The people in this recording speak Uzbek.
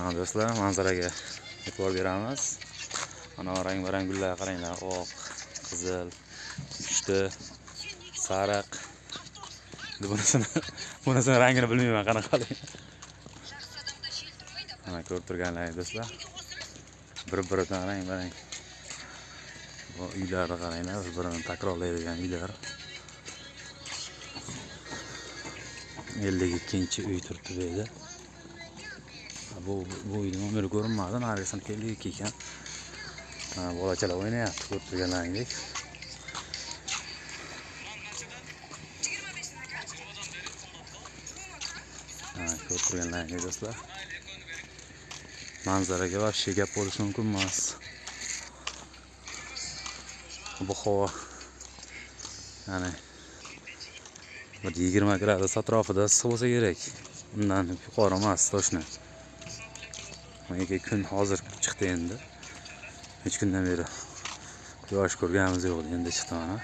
Ha do'stlar, manzaraga e'tibor beramiz. Ana rang-barang gullar qaranglar, oq, qizil, pushti, sariq. Bunisini rangini bilmayman qanaqalik. Mana ko'rib turganlaringiz do'stlar. Bir-biridan rang-barang. Bu uylarni qaranglar, bir-birini takrorlaydigan uylar. 52-uy turibdi bu yerda. Bu uyni nomeri ko'rinmadi, narigisini keldik ekan. Bolachalar o'ynayapti, ko'rib turganlaringdek. Ko'rib turganlaringiz do'stlar. Manzaraga vobshe gap bo'lishi mumkin emas. Bu havo ya'ni 20 gradus atrofida issiq bo'lsa kerak. Undan yuqori emas to'shni. Menga kun hozir chiqdi endi. 3 kundan beri quyosh ko'rganimiz yo'q, endi chiqdi mana.